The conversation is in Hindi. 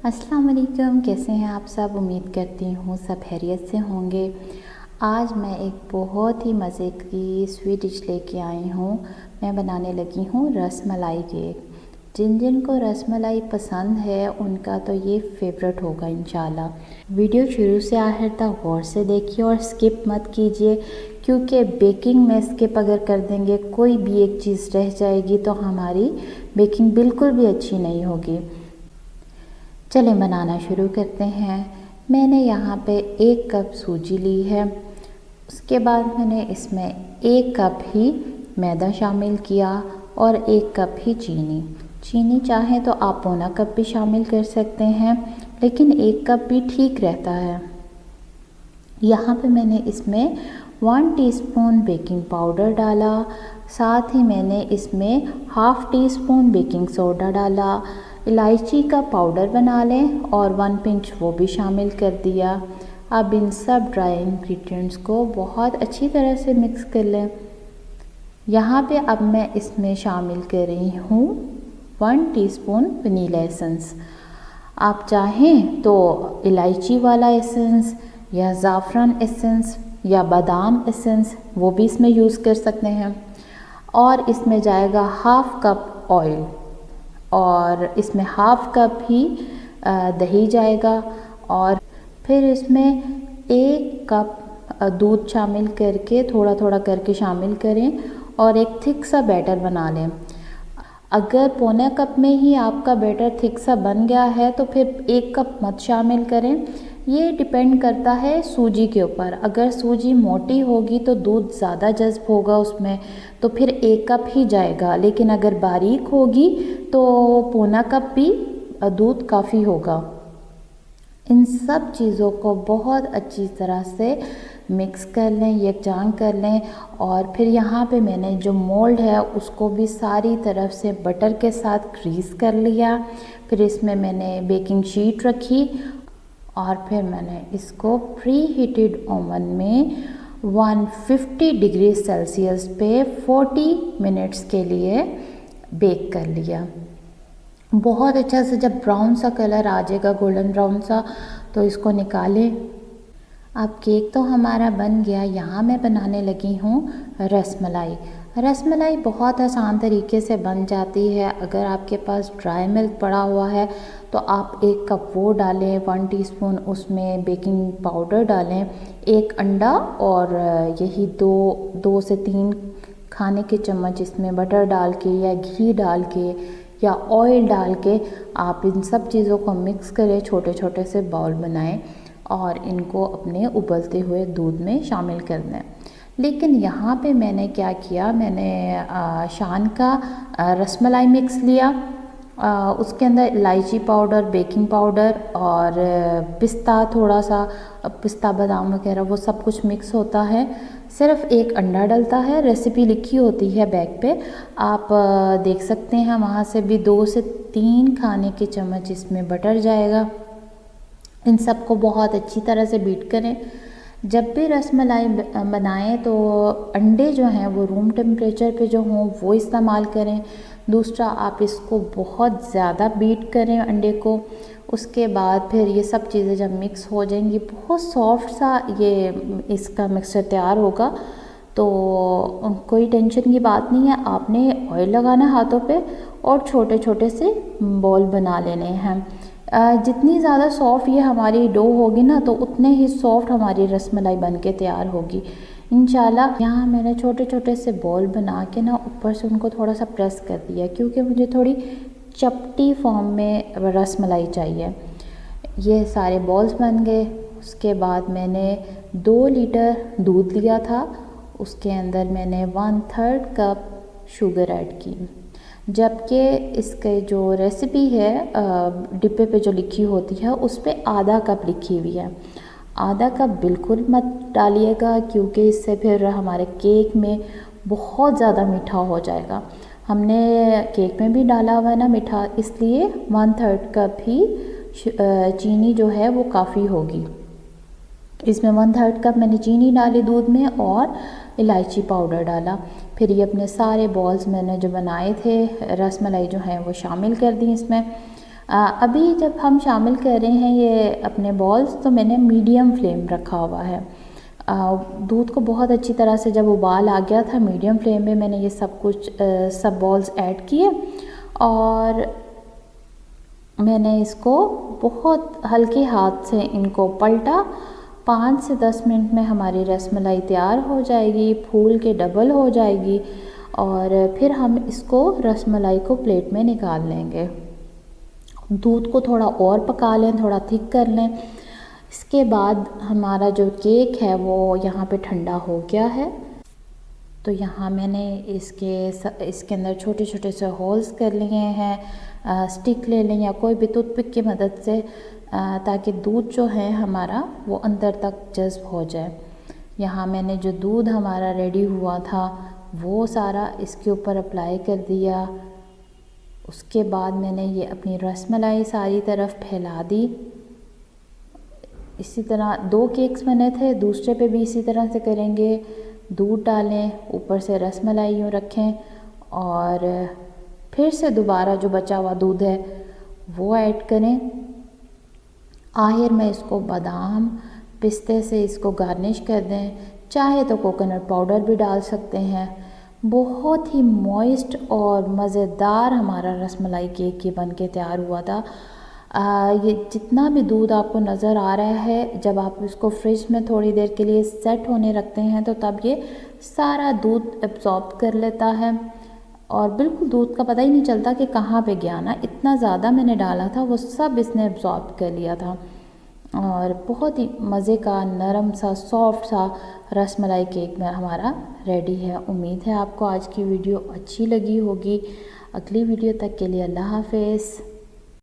अस्सलाम वालेकुम, कैसे हैं आप सब। उम्मीद करती हूँ सब खैरियत से होंगे। आज मैं एक बहुत ही मज़े की स्वीट डिश लेके आई हूँ। मैं बनाने लगी हूँ रसमलाई केक। जिन जिन को रसमलाई पसंद है उनका तो ये फेवरेट होगा इंशाल्लाह। वीडियो शुरू से आखिर तक गौर से देखिए और स्किप मत कीजिए, क्योंकि बेकिंग में स्किप अगर कर देंगे कोई भी एक चीज़ रह जाएगी तो हमारी बेकिंग बिल्कुल भी अच्छी नहीं होगी। चलें बनाना शुरू करते हैं। मैंने यहाँ पे 1 कप सूजी ली है। उसके बाद मैंने इसमें 1 कप ही मैदा शामिल किया और 1 कप ही चीनी। चीनी चाहें तो आप पौना कप भी शामिल कर सकते हैं, लेकिन 1 कप भी ठीक रहता है। यहाँ पे मैंने इसमें 1 टीस्पून बेकिंग पाउडर डाला, साथ ही मैंने इसमें half tea spoon baking soda डाला। इलायची का पाउडर बना लें और 1 पिंच वो भी शामिल कर दिया। अब इन सब ड्राई इंग्रेडिएंट्स को बहुत अच्छी तरह से मिक्स कर लें। यहाँ पे अब मैं इसमें शामिल कर रही हूँ 1 टीस्पून वनीला एसेंस। आप चाहें तो इलायची वाला एसेंस या ज़ाफ़रान एसेंस या बादाम एसेंस वो भी इसमें यूज़ कर सकते हैं। और इसमें जाएगा हाफ़ कप ऑयल और इसमें हाफ़ कप ही दही जाएगा। और फिर इसमें 1 कप दूध शामिल करके थोड़ा थोड़ा करके शामिल करें और एक थिक सा बैटर बना लें। अगर पौने कप में ही आपका बैटर थिक सा बन गया है तो फिर 1 कप मत शामिल करें। ये डिपेंड करता है सूजी के ऊपर। अगर सूजी मोटी होगी तो दूध ज़्यादा जज़्ब होगा उसमें, तो फिर 1 कप ही जाएगा। लेकिन अगर बारीक होगी तो पौना कप भी दूध काफ़ी होगा। इन सब चीज़ों को बहुत अच्छी तरह से मिक्स कर लें, यकजान कर लें। और फिर यहाँ पे मैंने जो मोल्ड है उसको भी सारी तरफ से बटर के साथ ग्रीस कर लिया। फिर इसमें मैंने बेकिंग शीट रखी और फिर मैंने इसको प्री हीटेड ओवन में 150 डिग्री सेल्सियस पे 40 मिनट्स के लिए बेक कर लिया। बहुत अच्छा से जब ब्राउन सा कलर आ जाएगा, गोल्डन ब्राउन सा, तो इसको निकालें। अब केक तो हमारा बन गया। यहाँ मैं बनाने लगी हूँ रसमलाई। रसमलाई बहुत आसान तरीके से बन जाती है। अगर आपके पास ड्राई मिल्क पड़ा हुआ है तो आप 1 कप वो डालें, 1 टीस्पून उसमें बेकिंग पाउडर डालें, 1 अंडा और यही 2 से 3 खाने के चम्मच इसमें बटर डाल के या घी डाल के या ऑयल डाल के आप इन सब चीज़ों को मिक्स करें। छोटे छोटे से बाउल बनाएं और इनको अपने उबलते हुए दूध में शामिल कर दें। लेकिन यहाँ पे मैंने क्या किया, मैंने शान का रसमलाई मिक्स लिया। उसके अंदर इलायची पाउडर, बेकिंग पाउडर और पिस्ता, थोड़ा सा पिस्ता बादाम वगैरह वो सब कुछ मिक्स होता है। सिर्फ 1 अंडा डलता है। रेसिपी लिखी होती है बैग पे, आप देख सकते हैं। वहाँ से भी 2 से 3 खाने के चम्मच इसमें बटर जाएगा। इन सब को बहुत अच्छी तरह से बीट करें। जब भी रसमलाई बनाएं तो अंडे जो हैं वो रूम टेम्परेचर पे जो हों वो इस्तेमाल करें। दूसरा, आप इसको बहुत ज़्यादा बीट करें अंडे को। उसके बाद फिर ये सब चीज़ें जब मिक्स हो जाएंगी, बहुत सॉफ्ट सा ये इसका मिक्सचर तैयार होगा। तो कोई टेंशन की बात नहीं है। आपने ऑयल लगाना हाथों पे और छोटे छोटे से बॉल बना लेने हैं। जितनी ज़्यादा सॉफ़्ट ये हमारी डो होगी ना, तो उतने ही सॉफ्ट हमारी रसमलाई बन के तैयार होगी इंशाल्लाह। यहाँ मैंने छोटे छोटे से बॉल बना के ना ऊपर से उनको थोड़ा सा प्रेस कर दिया, क्योंकि मुझे थोड़ी चपटी फॉर्म में रसमलाई चाहिए। ये सारे बॉल्स बन गए। उसके बाद मैंने 2 लीटर दूध लिया था, उसके अंदर मैंने 1/3 कप शुगर ऐड की। जबकि इसके जो रेसिपी है डिब्बे पे जो लिखी होती है उस पर आधा कप लिखी हुई है। आधा कप बिल्कुल मत डालिएगा, क्योंकि इससे फिर हमारे केक में बहुत ज़्यादा मीठा हो जाएगा। हमने केक में भी डाला हुआ है ना मीठा, इसलिए 1/3 कप ही चीनी जो है वो काफ़ी होगी। इसमें 1/3 कप मैंने चीनी डाली दूध में और इलायची पाउडर डाला। फिर ये अपने सारे बॉल्स मैंने जो बनाए थे रसमलाई जो है वो शामिल कर दी इसमें। अभी जब हम शामिल कर रहे हैं ये अपने बॉल्स, तो मैंने मीडियम फ्लेम रखा हुआ है। दूध को बहुत अच्छी तरह से जब उबाल आ गया था, मीडियम फ्लेम में मैंने ये सब बॉल्स ऐड किए और मैंने इसको बहुत हल्के हाथ से इनको पलटा। 5 से 10 मिनट में हमारी रसमलाई तैयार हो जाएगी, फूल के डबल हो जाएगी और फिर हम इसको रसमलाई को प्लेट में निकाल लेंगे। दूध को थोड़ा और पका लें, थोड़ा थिक कर लें। इसके बाद हमारा जो केक है वो यहाँ पे ठंडा हो गया है। तो यहाँ मैंने इसके अंदर छोटे छोटे से होल्स कर लिए हैं। स्टिक ले लें या कोई भी टूथपिक की मदद से, ताकि दूध जो है हमारा वो अंदर तक जज़्ब हो जाए। यहाँ मैंने जो दूध हमारा रेडी हुआ था वो सारा इसके ऊपर अप्लाई कर दिया। उसके बाद मैंने ये अपनी रसमलाई सारी तरफ फैला दी। इसी तरह 2 केक्स बने थे, दूसरे पे भी इसी तरह से करेंगे। दूध डालें, ऊपर से रसमलाई यूँ रखें और फिर से दोबारा जो बचा हुआ दूध है वो ऐड करें। आखिर में इसको बादाम पिस्ते से इसको गार्निश कर दें। चाहे तो कोकोनट पाउडर भी डाल सकते हैं। बहुत ही मॉइस्ट और मज़ेदार हमारा रसमलाई केक ये बन के तैयार हुआ था। ये जितना भी दूध आपको नज़र आ रहा है, जब आप इसको फ्रिज में थोड़ी देर के लिए सेट होने रखते हैं तो तब ये सारा दूध एब्ज़ॉर्ब कर लेता है और बिल्कुल दूध का पता ही नहीं चलता कि कहाँ पे गया ना। इतना ज़्यादा मैंने डाला था, वो सब इसने एब्ज़ॉर्ब कर लिया था और बहुत ही मज़े का नरम सा सॉफ्ट सा रसमलाई केक में हमारा रेडी है। उम्मीद है आपको आज की वीडियो अच्छी लगी होगी। अगली वीडियो तक के लिए अल्लाह हाफ़िज़।